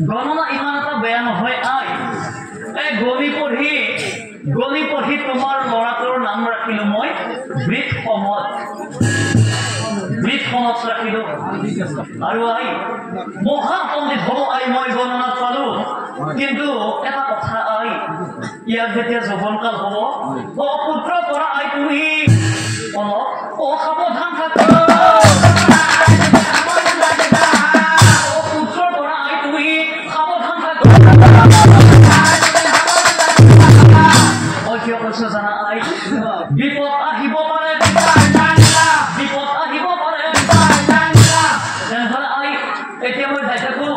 গণনা ইমান এটা বেয়া নহয় আই এই গণি পঢ়ি তোমাৰ ল'ৰাটোৰ নাম ৰাখিলো মই বৃত সমত ৰাখিলো আৰু আই মহাপণ্ডিত হ'ব আই মই গণনাত পালো কিন্তু এটা কথা আই ইয়াক যেতিয়া যৌৱনকাল হ'ব পুত্ৰ পৰা আই তুমি অলপ অসাৱধান থাকা পুত্ৰৰ পৰা আই তুমি সাৱধান থাকা মই কিয় কৈছো জানা আই বিপদ আহিব পাৰে তেনেহ'লে আই এতিয়া মই যাই থাকো